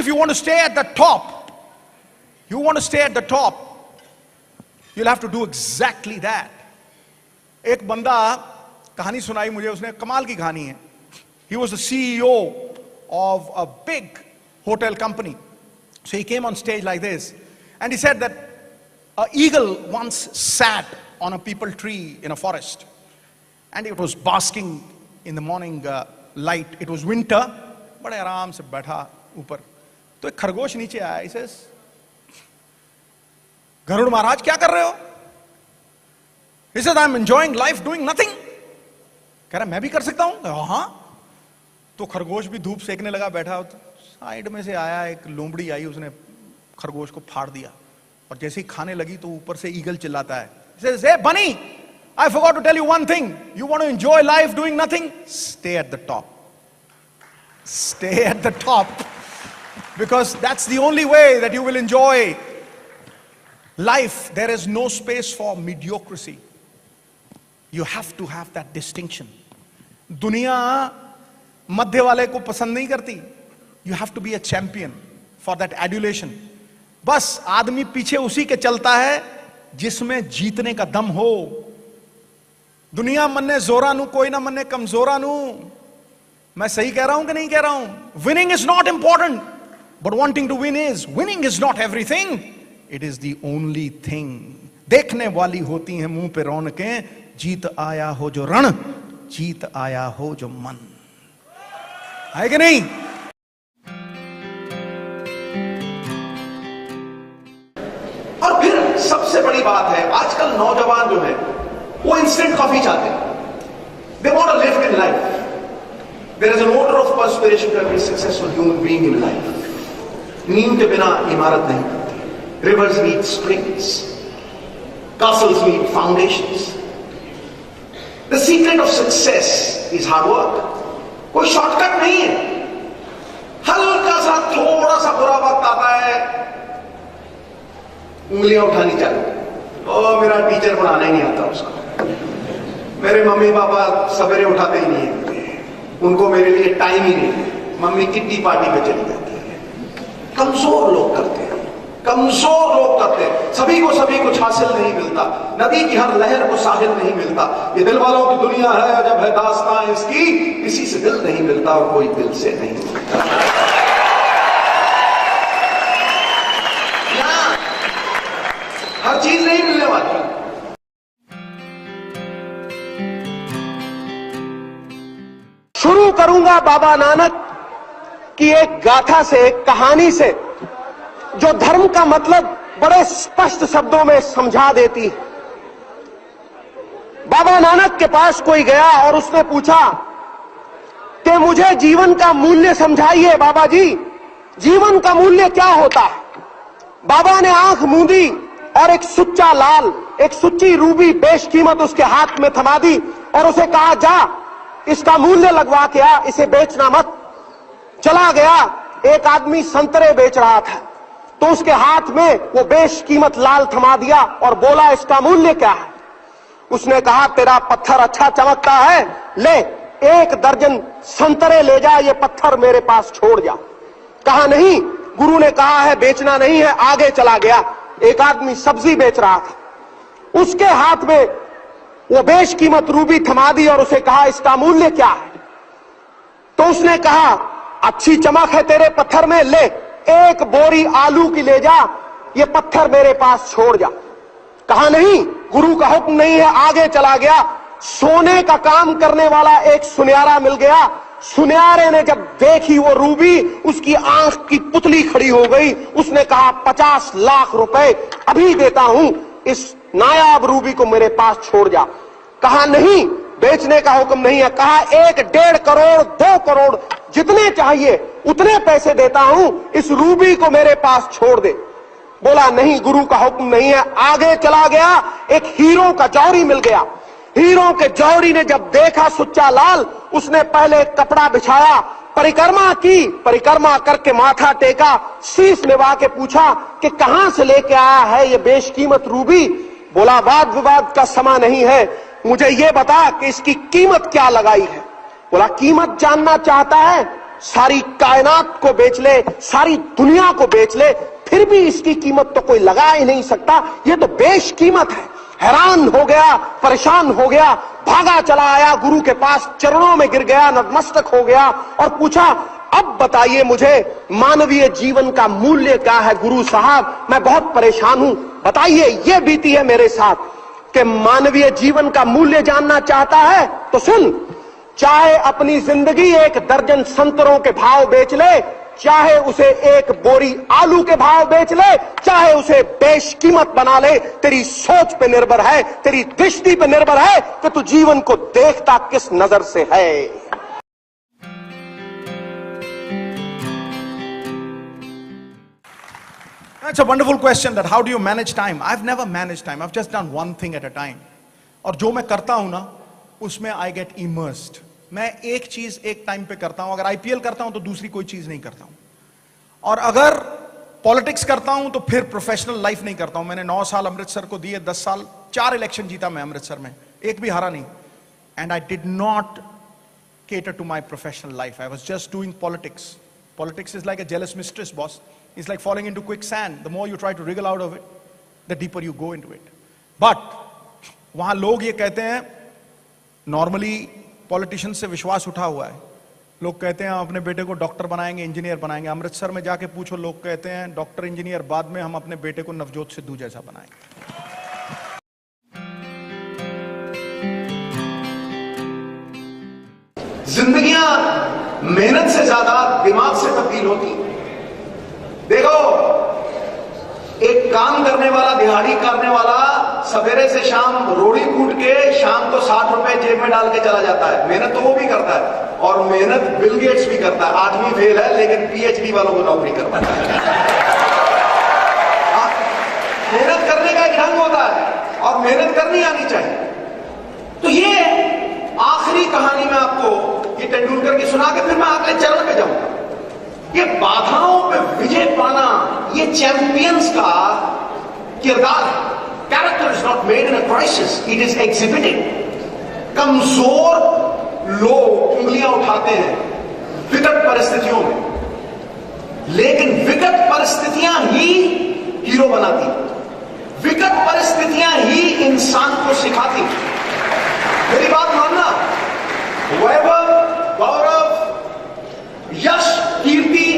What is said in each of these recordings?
if you want to stay at the top, you'll have to do exactly that. एक बंदा कहानी सुनाई मुझे, उसने कमाल की कहानी है. He was the CEO of a big hotel company. So he came on stage like this, and he said that an eagle once sat on a peepal tree in a forest, and it was basking in the morning light. It was winter, बड़े आराम से बैठा ऊपर. तो एक खरगोश नीचे आया. He says, गरुड़ महाराज क्या कर रहे हो? He said, I'm enjoying life doing nothing. कह रहा मैं भी कर सकता हूं. हाँ. तो खरगोश भी धूप सेकने लगा बैठा. साइड में से आया एक लोमड़ी आई, उसने खरगोश को फाड़ दिया, और जैसे ही खाने लगी तो ऊपर से ईगल चिल्लाता है. He says, hey bunny, I forgot to tell you one thing. You want to enjoy life doing nothing? Stay at the top. Stay at the top. Because that's the only way that you will enjoy life. There is no space for mediocrity. You have to have that distinction. दुनिया मध्य वाले को पसंद नहीं करती. You have to be a champion for that adulation. बस आदमी पीछे उसी के चलता है जिसमें जीतने का दम हो. दुनिया मन्ने जोरा नू, कोई ना मन्ने कमजोरा नू. मैं सही कह रहा हूं कि नहीं कह रहा हूं? Winning is not important, but wanting to win is. Winning is not everything. It is the only thing. देखने वाली होती हैं मुंह पे रौनकें, जीत आया हो जो रण, जीत आया हो जो मन. है कि नहीं? और फिर सबसे बड़ी बात है, आजकल नौजवान जो है वो इंस्टेंट कॉफी चाहते हैं. They want to live in life. There is an order of perspiration to every successful human being in life. नींद के बिना इमारत नहीं बनती. Rivers need springs. Castles need foundations. The secret of success is hard work. कोई shortcut नहीं है. हल्का सा थोड़ा सा बुरा वक्त आता है, उंगलियां उठानी चालू. ओ मेरा टीचर पढ़ाना ही नहीं आता उसको, मेरे मम्मी पापा सवेरे उठाते ही नहीं है, उनको मेरे लिए टाइम ही नहीं है, मम्मी किट्टी पार्टी पे चली जाती है. कमजोर लोग करते हैं, कमजोर लोग करते हैं. सभी को कुछ हासिल नहीं मिलता. नदी की हर लहर को साहिल नहीं मिलता. ये दिल वालों की दुनिया है, जब है दास्तां इसकी, किसी से दिल नहीं मिलता और कोई दिल से नहीं मिलता. हर चीज नहीं मिलने वाली. शुरू करूंगा बाबा नानक की एक गाथा से, एक कहानी से, जो धर्म का मतलब बड़े स्पष्ट शब्दों में समझा देती है. बाबा नानक के पास कोई गया और उसने पूछा कि मुझे जीवन का मूल्य समझाइए बाबा जी, जीवन का मूल्य क्या होता है. बाबा ने आंख मूंदी और एक सुच्चा लाल, एक सुच्ची रूबी बेशकीमत उसके हाथ में थमा दी और उसे कहा, जा इसका मूल्य लगवा के आ, इसे बेचना मत. चला गया. एक आदमी संतरे बेच रहा था, तो उसके हाथ में वो बेशकीमत लाल थमा दिया और बोला, इसका मूल्य क्या है? उसने कहा, तेरा पत्थर अच्छा चमकता है, ले 1 दर्जन संतरे ले जा, ये पत्थर मेरे पास छोड़ जा. कहा नहीं, गुरु ने कहा है बेचना नहीं है. आगे चला गया. एक आदमी सब्जी बेच रहा था, उसके हाथ में वो बेशकीमत रूबी थमा दी और उसे कहा, इसका मूल्य क्या है? तो उसने कहा, अच्छी चमक है तेरे पत्थर में, ले 1 बोरी आलू की ले जा, ये पत्थर मेरे पास छोड़ जा. कहा नहीं, गुरु का हुक्म नहीं है. आगे चला गया. सोने का काम करने वाला एक सुनियारा मिल गया. सुनियारे ने जब देखी वो रूबी, उसकी आंख की पुतली खड़ी हो गई. उसने कहा, 50 लाख रुपए अभी देता हूं, इस नायाब रूबी को मेरे पास छोड़ जा. कहा नहीं, बेचने का हुक्म नहीं है. कहा 1, 1.5 करोड़, 2 करोड़, जितने चाहिए उतने पैसे देता हूं, इस रूबी को मेरे पास छोड़ दे. बोला नहीं, गुरु का हुक्म नहीं है. आगे चला गया. एक हीरो का जौहरी मिल गया. हीरो के जौहरी ने जब देखा सुच्चा लाल, उसने पहले कपड़ा बिछाया, परिक्रमा की, परिक्रमा करके माथा टेका, शीश निभा के पूछा कि कहां से लेके आया है ये बेशकीमत रूबी. बोला, वाद विवाद का समय नहीं है, मुझे ये बता कि इसकी कीमत क्या लगाई है. बोला, कीमत जानना चाहता है, सारी कायनात को बेच ले, सारी दुनिया को बेच ले, फिर भी इसकी कीमत तो कोई लगा ही नहीं सकता। ये तो बेशकीमत है। हैरान हो गया, परेशान हो गया, भागा चला आया गुरु के पास, चरणों में गिर गया, नतमस्तक हो गया और पूछा, अब बताइए मुझे मानवीय जीवन का मूल्य क्या है गुरु साहब, मैं बहुत परेशान हूं, बताइए। ये बीती है मेरे साथ कि मानवीय जीवन का मूल्य जानना चाहता है तो सुन, चाहे अपनी जिंदगी 1 दर्जन संतरों के भाव बेच ले, चाहे उसे 1 बोरी आलू के भाव बेच ले, चाहे उसे बेशकीमत बना ले, तेरी सोच पे निर्भर है, तेरी दृष्टि पे निर्भर है कि तू जीवन को देखता किस नजर से है। That's a wonderful question that how do you manage time? I've never managed time. I've just done one thing at a time. और जो मैं करता हूं ना, उसमें I get immersed. मैं एक चीज एक टाइम पे करता हूं। अगर IPL करता हूं तो दूसरी कोई चीज नहीं करता हूं। और अगर पॉलिटिक्स करता हूं तो फिर प्रोफेशनल लाइफ नहीं करता हूं। मैंने 9 साल अमृतसर को दिए, 10 साल, 4 इलेक्शन जीता मैं अमृतसर में, एक भी हारा नहीं। And I did not cater to my professional life. I was just doing politics. Politics is like a jealous mistress, boss. It's like falling into quicksand. The more you try to wriggle out of it, the deeper you go into it. But वहां लोग ये कहते हैं, normally politician से विश्वास उठा हुआ है। लोग कहते हैं हम अपने बेटे को डॉक्टर बनाएंगे, इंजीनियर बनाएंगे। अमृतसर में जाके पूछो, लोग कहते हैं डॉक्टर इंजीनियर बाद में, हम अपने बेटे को नवजोत सिद्धू जैसा बनाएंगे। जिंदगियां मेहनत से ज्यादा दिमाग से तब्दील होती। देखो, एक काम करने वाला, दिहाड़ी करने वाला सवेरे से शाम रोड़ी कूट के शाम को 60 रुपए जेब में डाल के चला जाता है। मेहनत तो वो भी करता है, और मेहनत बिल गेट्स भी करता है। 8वीं फेल है लेकिन PhD वालों को नौकरी करवाता है। मेहनत करने का एक ढंग होता है और मेहनत करनी आनी चाहिए। तो ये आखिरी कहानी में आपको ये तेंदुलकर की सुना के फिर मैं अगले चरण पे जाऊंगा। ये बाधाओं पे विजय पाना, ये चैंपियंस का किरदार है। Character is not made in a crisis, it is exhibited. कमजोर लोग उंगलियां उठाते हैं विकट परिस्थितियों में, लेकिन विकट परिस्थितियां ही हीरो बनाती, विकट परिस्थितियां ही इंसान को सिखाती। मेरी बात मानना, वैभव, गौरव, यश, कीर्ति,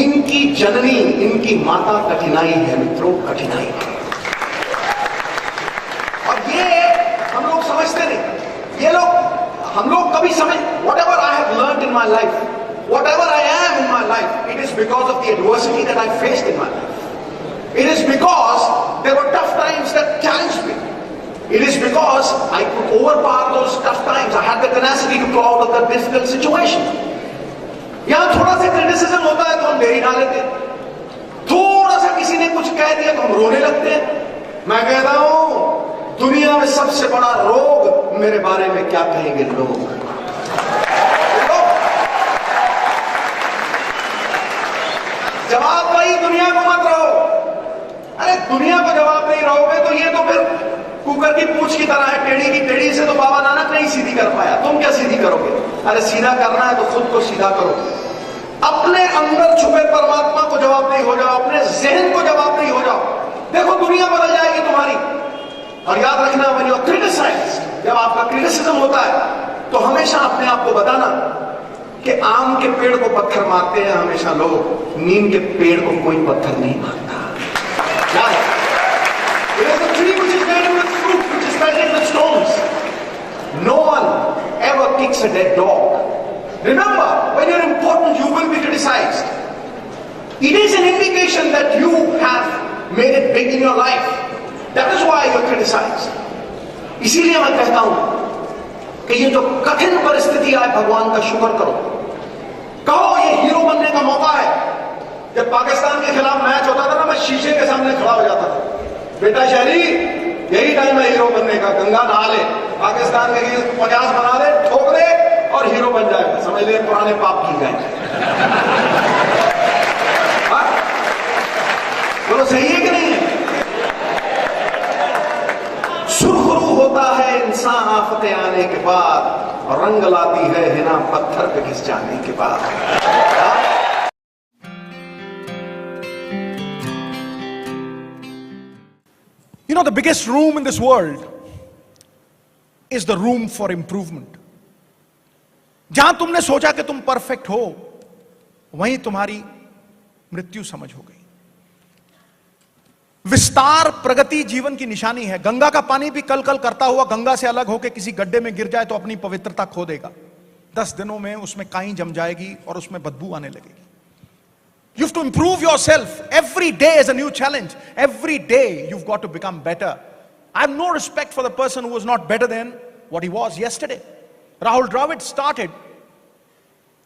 इनकी जननी, इनकी माता कठिनाई है मित्रों, कठिनाई है। और ये हम लोग समझते नहीं। ये लोग, हम लोग कभी समझ, whatever I have learned in my life, whatever I am in my life, it is because of the adversity that I faced in my life. It is because there were tough times that challenged me. It is because I could overpower those tough times. I had the tenacity to go out of that difficult situation. यहां थोड़ा सा criticism होता है तो हम देरी डाल लेते हैं, थोड़ा सा किसी ने कुछ कह दिया तो हम रोने लगते हैं। मैं कहता हूं, दुनिया में सबसे बड़ा रोग मेरे बारे में क्या कहेंगे लोग। जवाब भाई दुनिया को मत रहो। अरे दुनिया को जवाब नहीं रहोगे तो ये तो फिर कुकर की पूंछ की तरह है, टेढ़ी की टेढ़ी से तो बाबा नानक नहीं सीधी कर पाया, तुम क्या सीधी करोगे? अरे सीधा करना है तो खुद को सीधा करो। अपने अंदर छुपे परमात्मा को जवाब नहीं हो जाओ, अपने जहन को जवाब नहीं हो जाओ। देखो दुनिया बदल जाएगी तुम्हारी। और याद रखना, when you are criticized, जब आपका क्रिटिसिज्म होता है तो हमेशा अपने आप को बताना कि आम के पेड़ को पत्थर मारते हैं हमेशा लोग, नीम के पेड़ को कोई पत्थर नहीं मारता। क्या है? It is a tree which is made with fruit, which is made with stones. No one ever kicks a dead dog. Remember, when you're important, you will be criticized. It is an indication that you have made it big in your life. That is why you're criticized. इसीलिए मैं कहता हूं कि ये जो कठिन परिस्थिति आए, भगवान का शुक्र करो। कहो ये हीरो बनने का मौका है। जब पाकिस्तान के खिलाफ मैच होता था ना, मैं शीशे के सामने खड़ा हो जाता था। बेटा शहरी, यही टाइम है हीरो बनने का। गंगा नहा ले, पाकिस्तान के 50 बना दे, ठोक दे और हीरो बन जाएगा। समझ ले, पुराने पाप की जाए। बोलो सही है कि नहीं है? सुरखरू होता है इंसान आफतें आने के बाद, रंग लाती है हिना पत्थर पे घिस जाने के बाद। You know, the biggest room in this world is the room for improvement. जहां तुमने सोचा कि तुम परफेक्ट हो, वहीं तुम्हारी मृत्यु समझ हो गई। विस्तार प्रगति जीवन की निशानी है। गंगा का पानी भी कल कल करता हुआ गंगा से अलग होकर किसी गड्ढे में गिर जाए तो अपनी पवित्रता खो देगा। 10 दिनों में उसमें काई जम जाएगी और उसमें बदबू आने लगेगी। You have to improve yourself. Every day is a new challenge. Every day you've got to become better. I have no respect for the person who was not better than what he was yesterday. Rahul Dravid started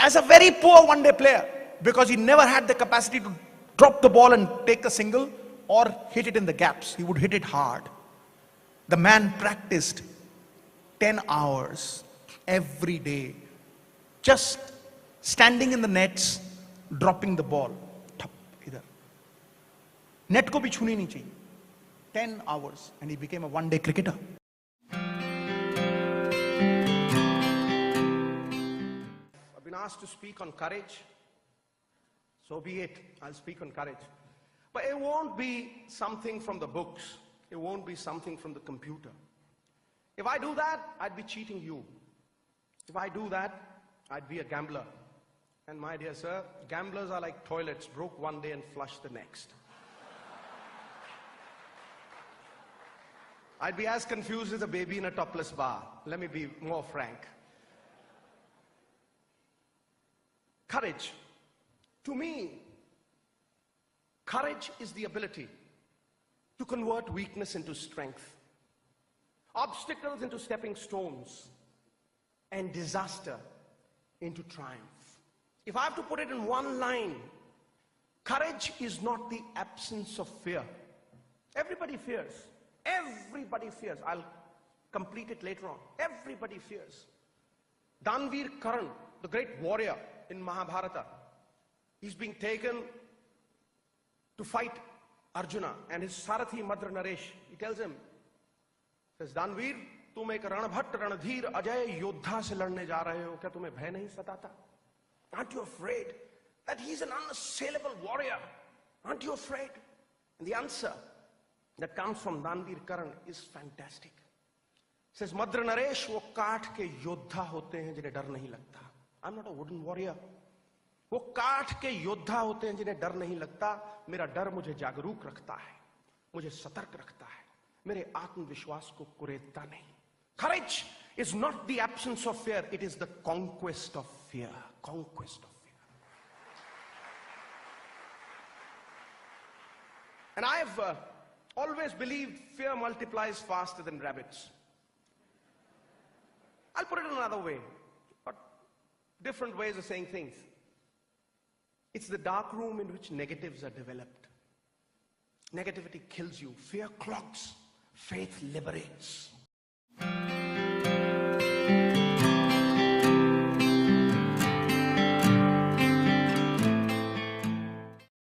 as a very poor one-day player because he never had the capacity to drop the ball and take a single or hit it in the gaps. He would hit it hard. The man practiced 10 hours every day, just standing in the nets, dropping the ball. Idhar. Net ko bhi chhuni nahi chahiye. 10 hours and he became a one-day cricketer. I've been asked to speak on courage. So be it. I'll speak on courage. But it won't be something from the books. It won't be something from the computer. If I do that, I'd be cheating you. If I do that, I'd be a gambler. And my dear sir, gamblers are like toilets, broke one day and flush the next. I'd be as confused as a baby in a topless bar. Let me be more frank. Courage. To me, courage is the ability to convert weakness into strength, obstacles into stepping stones, and disaster into triumph. If I have to put it in one line, courage is not the absence of fear. Everybody fears. Everybody fears. I'll complete it later on. Everybody fears. Danveer Karan, the great warrior in Mahabharata, he's being taken to fight Arjuna, and his Sarathi Madra Naresh, he tells him, says, Danveer, तुम एक रणभट्ट रणधीर अजय योद्धा से लड़ने जा रहे हो, क्या तुम्हें भय नहीं सताता? Aren't you afraid that he's an unassailable warrior? Aren't you afraid? And the answer that comes from Danveer Karan is fantastic. It says, Madra Naresh वो काठ के योद्धा होते हैं जिन्हें डर नहीं लगता. I'm not a wooden warrior. वो काठ के योद्धा होते हैं जिन्हें डर नहीं लगता. मेरा डर मुझे जागरूक रखता है, मुझे सतर्क रखता है, मेरे आत्मविश्वास को कुरेदता नहीं. Courage is not the absence of fear, it is the conquest of fear. Conquest of fear. And I have always believed fear multiplies faster than rabbits. I'll put it another way, but different ways of saying things. It's the dark room in which negatives are developed. Negativity kills you. Fear clogs. Faith liberates.